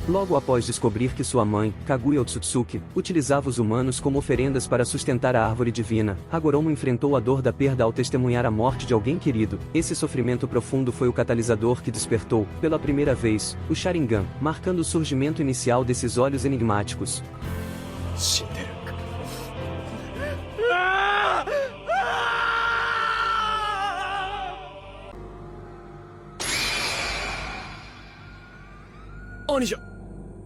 Logo após descobrir que sua mãe, Kaguya Otsutsuki, utilizava os humanos como oferendas para sustentar a árvore divina, Hagoromo enfrentou a dor da perda ao testemunhar a morte de alguém querido. Esse sofrimento profundo foi o catalisador que despertou, pela primeira vez, o Sharingan, marcando o surgimento inicial desses olhos enigmáticos. 死んでる。兄者、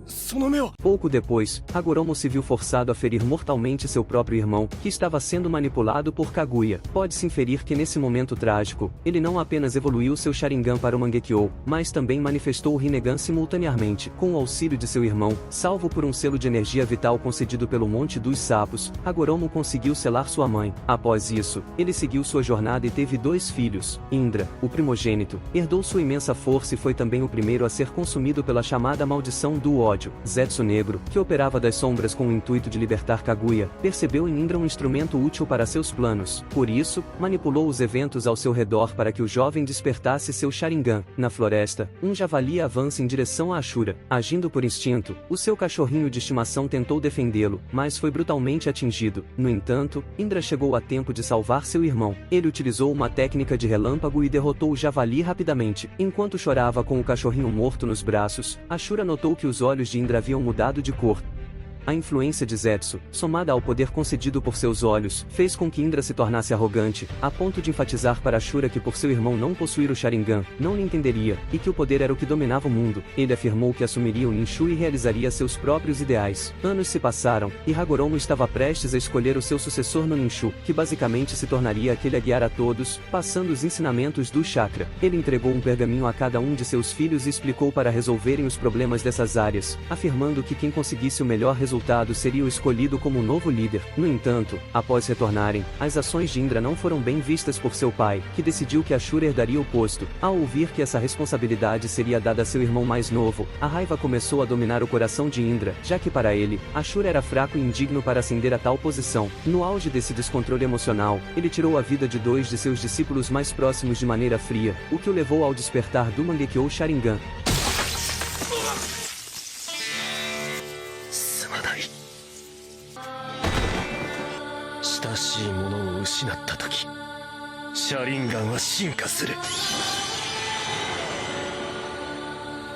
その目は。 Pouco depois, Hagoromo se viu forçado a ferir mortalmente seu próprio irmão, que estava sendo manipulado por Kaguya. Pode-se inferir que nesse momento trágico, ele não apenas evoluiu seu Sharingan para o Mangekyou, mas também manifestou o Rinnegan simultaneamente. Com o auxílio de seu irmão, salvo por um selo de energia vital concedido pelo Monte dos Sapos, Hagoromo conseguiu selar sua mãe. Após isso, ele seguiu sua jornada e teve 2 filhos. Indra, o primogênito, herdou sua imensa força e foi também o primeiro a ser consumido pela chamada maldição do ódio. Zetsu Negro, que operava das sombras com o intuito de libertar Kaguya, percebeu em Indra um instrumento útil para seus planos. Por isso, manipulou os eventos ao seu redor para que o jovem despertasse seu Sharingan. Na floresta, um javali avança em direção a Ashura. Agindo por instinto, o seu cachorrinho de estimação tentou defendê-lo, mas foi brutalmente atingido. No entanto, Indra chegou a tempo de salvar seu irmão. Ele utilizou uma técnica de relâmpago e derrotou o javali rapidamente. Enquanto chorava com o cachorrinho morto nos braços, Ashura notou que os olhos de Indra haviam mudado de cor. A influência de Zetsu, somada ao poder concedido por seus olhos, fez com que Indra se tornasse arrogante, a ponto de enfatizar para Ashura que por seu irmão não possuir o Sharingan, não lhe entenderia, e que o poder era o que dominava o mundo. Ele afirmou que assumiria o Ninshu e realizaria seus próprios ideais. Anos se passaram, e Hagoromo estava prestes a escolher o seu sucessor no Ninshu, que basicamente se tornaria aquele a guiar a todos, passando os ensinamentos do chakra. Ele entregou um pergaminho a cada um de seus filhos e explicou para resolverem os problemas dessas áreas, afirmando que quem conseguisse o melhor resultado seria o escolhido como novo líder. No entanto, após retornarem, as ações de Indra não foram bem vistas por seu pai, que decidiu que Ashura herdaria o posto. Ao ouvir que essa responsabilidade seria dada a seu irmão mais novo, a raiva começou a dominar o coração de Indra, já que para ele, Ashura era fraco e indigno para ascender a tal posição. No auge desse descontrole emocional, ele tirou a vida de 2 de seus discípulos mais próximos de maneira fria, o que o levou ao despertar do Mangekyou Sharingan. 親しいものを失った時、シャリンガンは進化する。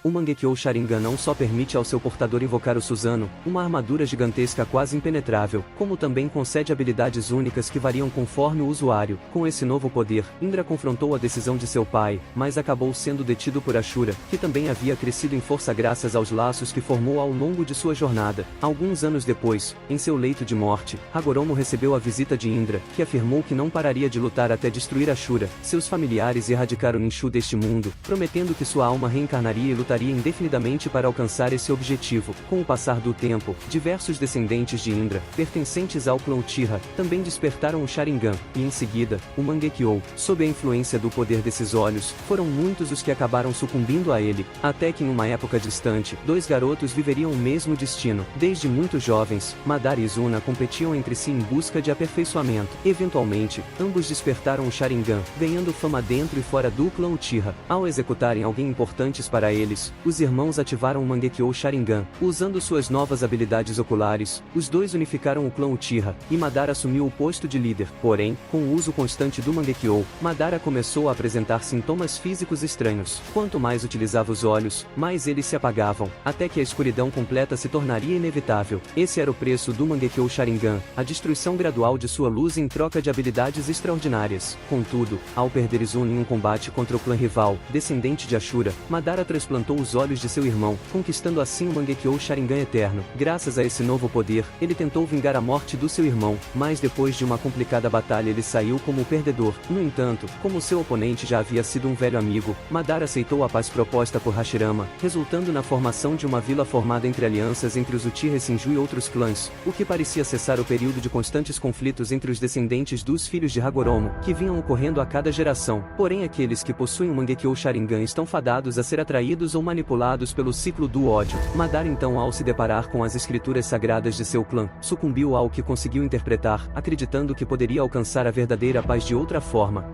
O Mangekyou Sharingan não só permite ao seu portador invocar o Susanoo, uma armadura gigantesca quase impenetrável, como também concede habilidades únicas que variam conforme o usuário. Com esse novo poder, Indra confrontou a decisão de seu pai, mas acabou sendo detido por Ashura, que também havia crescido em força graças aos laços que formou ao longo de sua jornada. Alguns anos depois, em seu leito de morte, Hagoromo recebeu a visita de Indra, que afirmou que não pararia de lutar até destruir Ashura, seus familiares e erradicar o Ninshu deste mundo, prometendo que sua alma reencarnaria e lutaria indefinidamente para alcançar esse objetivo. Com o passar do tempo, diversos descendentes de Indra, pertencentes ao clã Uchiha, também despertaram o Sharingan, e em seguida, o Mangekyou. Sob a influência do poder desses olhos, foram muitos os que acabaram sucumbindo a ele, até que em uma época distante, 2 garotos viveriam o mesmo destino. Desde muito jovens, Madara e Izuna competiam entre si em busca de aperfeiçoamento. Eventualmente, ambos despertaram o Sharingan, ganhando fama dentro e fora do clã Uchiha. Ao executarem alguém importantes para eles, os irmãos ativaram o Mangekyou Sharingan. Usando suas novas habilidades oculares, os dois unificaram o clã Uchiha, e Madara assumiu o posto de líder. Porém, com o uso constante do Mangekyou, Madara começou a apresentar sintomas físicos estranhos. Quanto mais utilizava os olhos, mais eles se apagavam, até que a escuridão completa se tornaria inevitável. Esse era o preço do Mangekyou Sharingan, a destruição gradual de sua luz em troca de habilidades extraordinárias. Contudo, ao perder Izuna em um combate contra o clã rival, descendente de Ashura, Madara transplantou os olhos de seu irmão, conquistando assim o Mangekyou Sharingan eterno. Graças a esse novo poder, ele tentou vingar a morte do seu irmão, mas depois de uma complicada batalha ele saiu como o perdedor. No entanto, como seu oponente já havia sido um velho amigo, Madara aceitou a paz proposta por Hashirama, resultando na formação de uma vila formada entre alianças entre os Uchiha Senju e outros clãs, o que parecia cessar o período de constantes conflitos entre os descendentes dos filhos de Hagoromo, que vinham ocorrendo a cada geração. Porém aqueles que possuem o Mangekyou Sharingan estão fadados a ser atraídos ou manipulados pelo ciclo do ódio. Madara então, ao se deparar com as escrituras sagradas de seu clã, sucumbiu ao que conseguiu interpretar, acreditando que poderia alcançar a verdadeira paz de outra forma.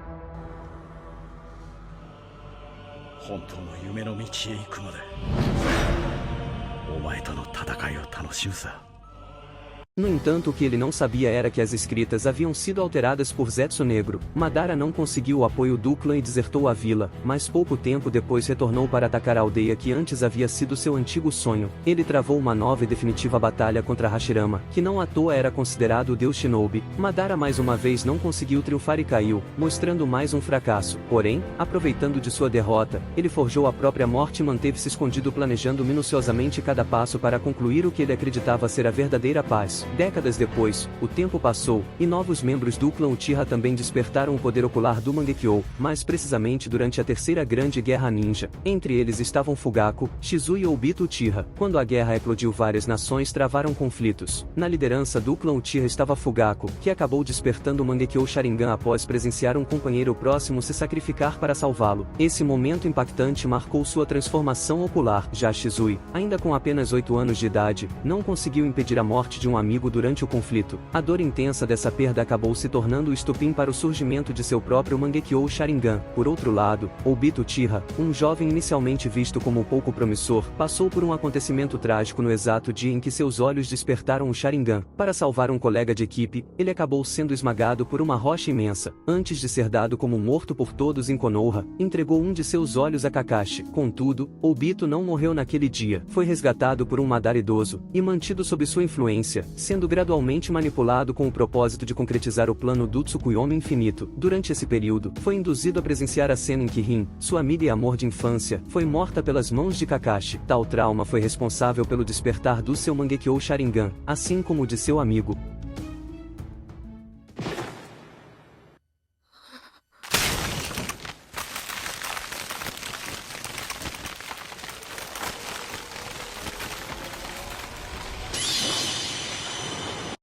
本当の夢の道へ行くまで前との戦いを楽しむさ。 No entanto, o que ele não sabia era que as escritas haviam sido alteradas por Zetsu Negro. Madara não conseguiu o apoio do clã e desertou a vila, mas pouco tempo depois retornou para atacar a aldeia que antes havia sido seu antigo sonho. Ele travou uma nova e definitiva batalha contra Hashirama, que não à toa era considerado o deus Shinobi. Madara mais uma vez não conseguiu triunfar e caiu, mostrando mais um fracasso. Porém, aproveitando de sua derrota, ele forjou a própria morte e manteve-se escondido planejando minuciosamente cada passo para concluir o que ele acreditava ser a verdadeira paz. Décadas depois, o tempo passou, e novos membros do clã Uchiha também despertaram o poder ocular do Mangekyou, mais precisamente durante a Terceira Grande Guerra Ninja. Entre eles estavam Fugaku, Shizui e Obito Uchiha. Quando a guerra eclodiu, várias nações travaram conflitos. Na liderança do clã Uchiha estava Fugaku, que acabou despertando o Mangekyou Sharingan após presenciar um companheiro próximo se sacrificar para salvá-lo. Esse momento impactante marcou sua transformação ocular. Já Shizui, ainda com apenas 8 anos de idade, não conseguiu impedir a morte de um amigo durante o conflito. A dor intensa dessa perda acabou se tornando o estopim para o surgimento de seu próprio Mangekyou Sharingan. Por outro lado, Obito Uchiha, um jovem inicialmente visto como pouco promissor, passou por um acontecimento trágico no exato dia em que seus olhos despertaram o Sharingan. Para salvar um colega de equipe, ele acabou sendo esmagado por uma rocha imensa. Antes de ser dado como morto por todos em Konoha, entregou um de seus olhos a Kakashi. Contudo, Obito não morreu naquele dia. Foi resgatado por um Madara idoso, e mantido sob sua influência, sendo gradualmente manipulado com o propósito de concretizar o plano do Tsukuyomi infinito. Durante esse período, foi induzido a presenciar a cena em que Rin, sua amiga e amor de infância, foi morta pelas mãos de Kakashi. Tal trauma foi responsável pelo despertar do seu Mangekyou Sharingan, assim como o de seu amigo.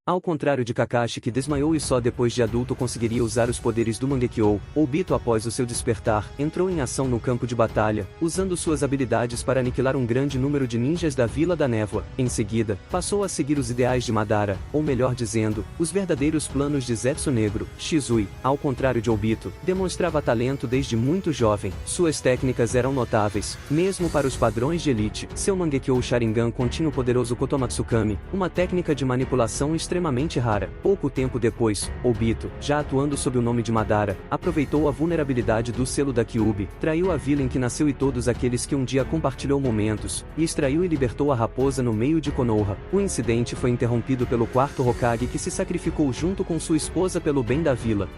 Ao contrário de Kakashi, que desmaiou e só depois de adulto conseguiria usar os poderes do Mangekyou, Obito após o seu despertar, entrou em ação no campo de batalha, usando suas habilidades para aniquilar um grande número de ninjas da Vila da Névoa. Em seguida, passou a seguir os ideais de Madara, ou melhor dizendo, os verdadeiros planos de Zetsu Negro. Shizui, ao contrário de Obito, demonstrava talento desde muito jovem. Suas técnicas eram notáveis, mesmo para os padrões de elite. Seu Mangekyou Sharingan continha o poderoso Kotomatsukami, uma técnica de manipulação extremamente rara. Pouco tempo depois, Obito, já atuando sob o nome de Madara, aproveitou a vulnerabilidade do selo da Kyuubi, traiu a vila em que nasceu e todos aqueles que um dia compartilhou momentos, e extraiu e libertou a raposa no meio de Konoha. O incidente foi interrompido pelo quarto Hokage, que se sacrificou junto com sua esposa pelo bem da vila.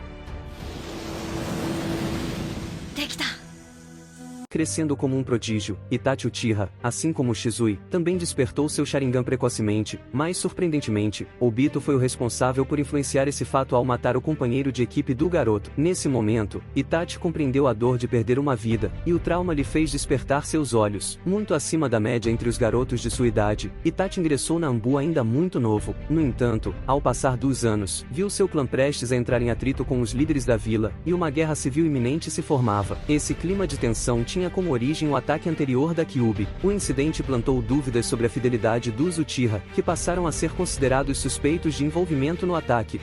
Crescendo como um prodígio, Itachi Uchiha, assim como Shizui, também despertou seu Sharingan precocemente, mas surpreendentemente, Obito foi o responsável por influenciar esse fato ao matar o companheiro de equipe do garoto. Nesse momento, Itachi compreendeu a dor de perder uma vida, e o trauma lhe fez despertar seus olhos. Muito acima da média entre os garotos de sua idade, Itachi ingressou na Anbu ainda muito novo. No entanto, ao passar dos anos, viu seu clã prestes a entrar em atrito com os líderes da vila, e uma guerra civil iminente se formava. Esse clima de tensão tinha como origem o ataque anterior da Kyuubi. O incidente plantou dúvidas sobre a fidelidade dos Uchiha, que passaram a ser considerados suspeitos de envolvimento no ataque.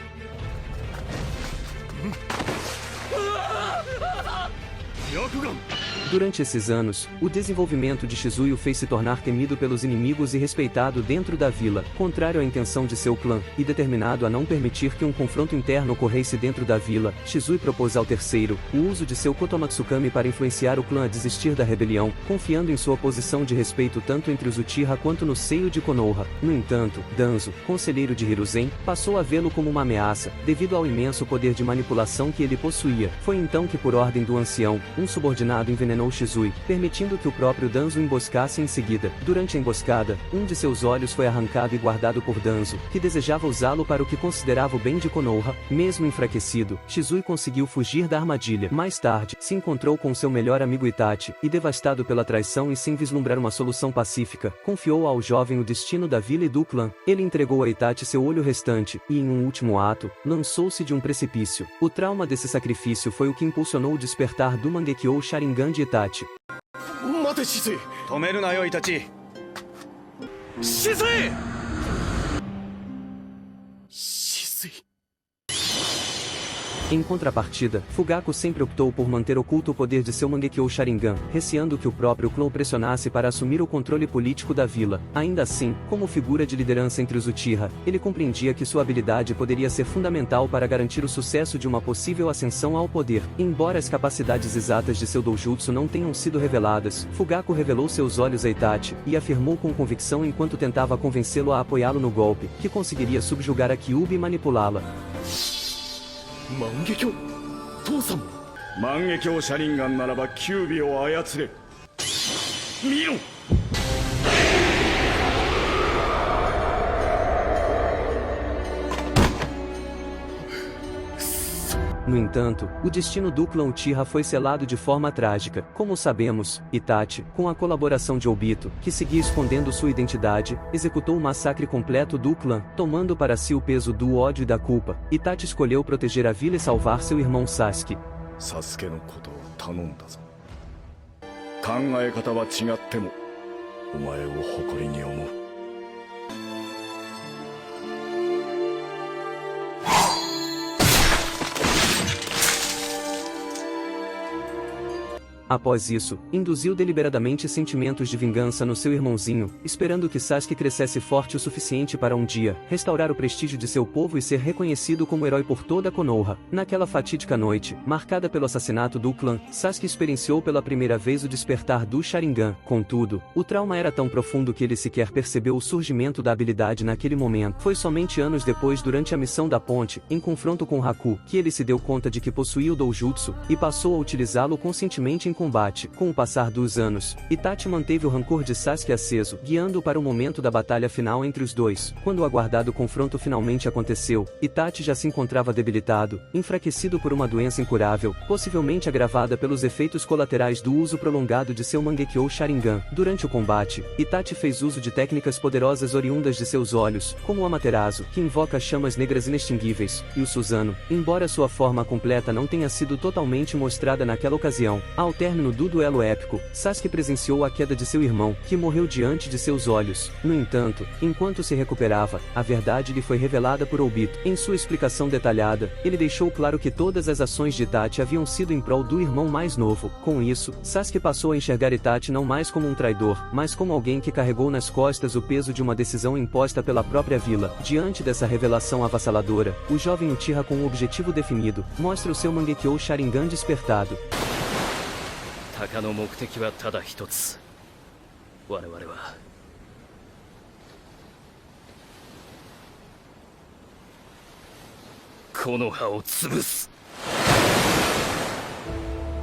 Durante esses anos, o desenvolvimento de Shizui o fez se tornar temido pelos inimigos e respeitado dentro da vila, contrário à intenção de seu clã, e determinado a não permitir que um confronto interno ocorresse dentro da vila. Shizui propôs ao terceiro o uso de seu Kotomatsukami para influenciar o clã a desistir da rebelião, confiando em sua posição de respeito tanto entre os Uchiha quanto no seio de Konoha. No entanto, Danzo, conselheiro de Hiruzen, passou a vê-lo como uma ameaça, devido ao imenso poder de manipulação que ele possuía. Foi então que, por ordem do ancião, um subordinado envenenou Shizui, permitindo que o próprio Danzo o emboscasse em seguida. Durante a emboscada, um de seus olhos foi arrancado e guardado por Danzo, que desejava usá-lo para o que considerava o bem de Konoha. Mesmo enfraquecido, Shizui conseguiu fugir da armadilha. Mais tarde, se encontrou com seu melhor amigo Itachi, e devastado pela traição e sem vislumbrar uma solução pacífica, confiou ao jovem o destino da vila e do clã. Ele entregou a Itachi seu olho restante, e em um último ato, lançou-se de um precipício. O trauma desse sacrifício foi o que impulsionou o despertar do Mangekyou Sharingan de Itachi. 待て、シズイ。止めるなよ、イタチ。シズイ。シズイ。Em contrapartida, Fugaku sempre optou por manter oculto o poder de seu Mangekyou Sharingan, receando que o próprio clã o pressionasse para assumir o controle político da vila. Ainda assim, como figura de liderança entre os Uchiha, ele compreendia que sua habilidade poderia ser fundamental para garantir o sucesso de uma possível ascensão ao poder. Embora as capacidades exatas de seu doujutsu não tenham sido reveladas, Fugaku revelou seus olhos a Itachi, e afirmou com convicção enquanto tentava convencê-lo a apoiá-lo no golpe, que conseguiria subjugar a Kyuubi e manipulá-la. 万華鏡父さんも万華鏡車輪眼ならばキュービを操れ。見ろ No entanto, o destino do clã Uchiha foi selado de forma trágica. Como sabemos, Itachi, com a colaboração de Obito, que seguia escondendo sua identidade, executou o massacre completo do clã, tomando para si o peso do ódio e da culpa. Itachi escolheu proteger a vila e salvar seu irmão Sasuke. サスケのことを頼んだぞ。考え方は違ってもお前を誇りに思う。 Após isso, induziu deliberadamente sentimentos de vingança no seu irmãozinho, esperando que Sasuke crescesse forte o suficiente para um dia restaurar o prestígio de seu povo e ser reconhecido como herói por toda Konoha. Naquela fatídica noite, marcada pelo assassinato do clã, Sasuke experienciou pela primeira vez o despertar do Sharingan. Contudo, o trauma era tão profundo que ele sequer percebeu o surgimento da habilidade naquele momento. Foi somente anos depois, durante a missão da ponte, em confronto com Haku, que ele se deu conta de que possuía o doujutsu, e passou a utilizá-lo conscientemente em combate. Com o passar dos anos, Itachi manteve o rancor de Sasuke aceso, guiando-o para o momento da batalha final entre os dois. Quando o aguardado confronto finalmente aconteceu, Itachi já se encontrava debilitado, enfraquecido por uma doença incurável, possivelmente agravada pelos efeitos colaterais do uso prolongado de seu Mangekyou Sharingan. Durante o combate, Itachi fez uso de técnicas poderosas oriundas de seus olhos, como o Amaterasu, que invoca chamas negras inextinguíveis, e o Susanoo, embora sua forma completa não tenha sido totalmente mostrada naquela ocasião. Ao término do duelo épico, Sasuke presenciou a queda de seu irmão, que morreu diante de seus olhos. No entanto, enquanto se recuperava, a verdade lhe foi revelada por Obito. Em sua explicação detalhada, ele deixou claro que todas as ações de Itachi haviam sido em prol do irmão mais novo. Com isso, Sasuke passou a enxergar Itachi não mais como um traidor, mas como alguém que carregou nas costas o peso de uma decisão imposta pela própria vila. Diante dessa revelação avassaladora, o jovem Uchiha com um objetivo definido, mostra o seu Mangekyou Sharingan despertado. 鷹の目的はただ一つ。我々はこの葉を潰す。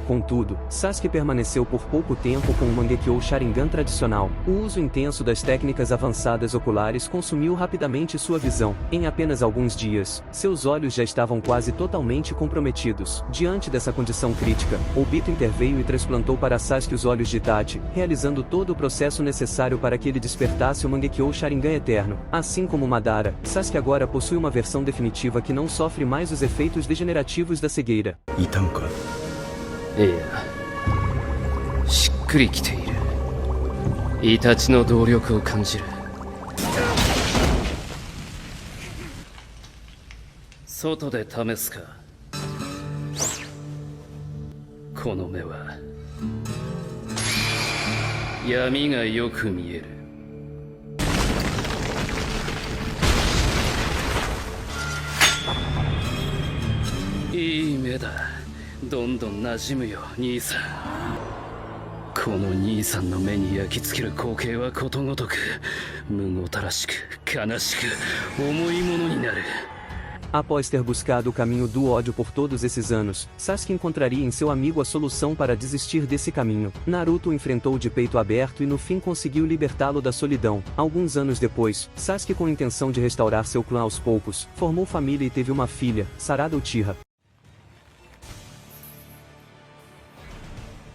Contudo, Sasuke permaneceu por pouco tempo com o Mangekyou Sharingan tradicional. O uso intenso das técnicas avançadas oculares consumiu rapidamente sua visão. Em apenas alguns dias, seus olhos já estavam quase totalmente comprometidos. Diante dessa condição crítica, Obito interveio e transplantou para Sasuke os olhos de Itachi, realizando todo o processo necessário para que ele despertasse o Mangekyou Sharingan eterno. Assim como Madara, Sasuke agora possui uma versão definitiva que não sofre mais os efeitos degenerativos da cegueira. いたんか。 いや、しっくりきている。イタチの動力を感じる。外で試すか。この目は闇がよく見える。いい目だ。 どんどん馴染むよ、兄さん。この兄さんの目に焼き付ける光景はことごとくむごたらしく悲しく重いものになる。 Após ter buscado o caminho do ódio por todos esses anos, Sasuke encontraria em seu amigo a solução para desistir desse caminho. Naruto o enfrentou de peito aberto e no fim conseguiu libertá-lo da solidão. Alguns anos depois, Sasuke, com a intenção de restaurar seu clã aos poucos, formou família e teve uma filha, Sarada Uchiha.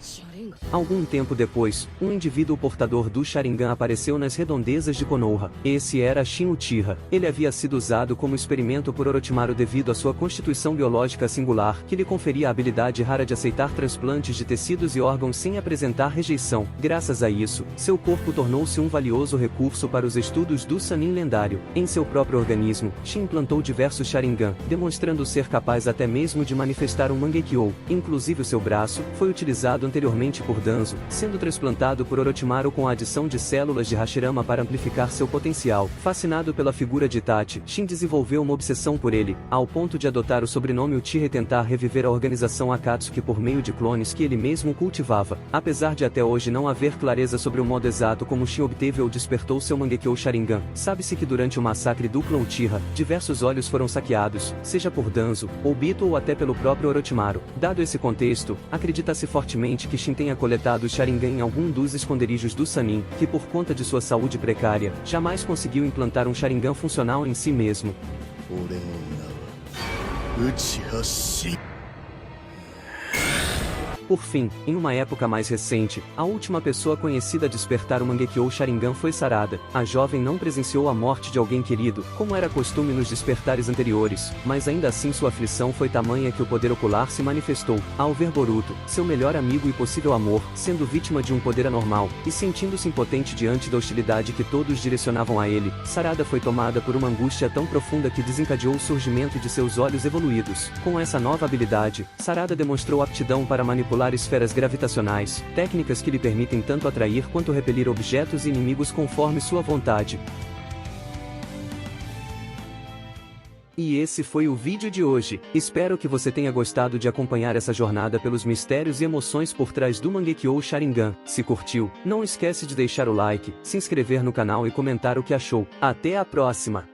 車輪 Algum tempo depois, um indivíduo portador do Sharingan apareceu nas redondezas de Konoha. Esse era Shin Uchiha. Ele havia sido usado como experimento por Orochimaru devido à sua constituição biológica singular, que lhe conferia a habilidade rara de aceitar transplantes de tecidos e órgãos sem apresentar rejeição. Graças a isso, seu corpo tornou-se um valioso recurso para os estudos do Sannin lendário. Em seu próprio organismo, Shin implantou diversos Sharingan, demonstrando ser capaz até mesmo de manifestar um Mangekyou. Inclusive o seu braço foi utilizado anteriormente por Danzo, sendo transplantado por Orochimaru com a adição de células de Hashirama para amplificar seu potencial. Fascinado pela figura de Itachi, Shin desenvolveu uma obsessão por ele, ao ponto de adotar o sobrenome Uchiha e tentar reviver a organização Akatsuki por meio de clones que ele mesmo cultivava. Apesar de até hoje não haver clareza sobre o modo exato como Shin obteve ou despertou seu Mangekyou Sharingan, sabe-se que durante o massacre do clã Uchiha, diversos olhos foram saqueados, seja por Danzo, Obito ou até pelo próprio Orochimaru. Dado esse contexto, acredita-se fortemente que Shin tenha coletado o Sharingan em algum dos esconderijos do Sannin, que por conta de sua saúde precária, jamais conseguiu implantar um Sharingan funcional em si mesmo. Por fim, em uma época mais recente, a última pessoa conhecida a despertar o Mangekyou Sharingan foi Sarada. A jovem não presenciou a morte de alguém querido, como era costume nos despertares anteriores, mas ainda assim sua aflição foi tamanha que o poder ocular se manifestou. Ao ver Boruto, seu melhor amigo e possível amor, sendo vítima de um poder anormal, e sentindo-se impotente diante da hostilidade que todos direcionavam a ele, Sarada foi tomada por uma angústia tão profunda que desencadeou o surgimento de seus olhos evoluídos. Com essa nova habilidade, Sarada demonstrou aptidão para manipular esferas gravitacionais, técnicas que lhe permitem tanto atrair quanto repelir objetos e inimigos conforme sua vontade. E esse foi o vídeo de hoje. Espero que você tenha gostado de acompanhar essa jornada pelos mistérios e emoções por trás do Mangekyou Sharingan. Se curtiu, não esquece de deixar o like, se inscrever no canal e comentar o que achou. Até a próxima!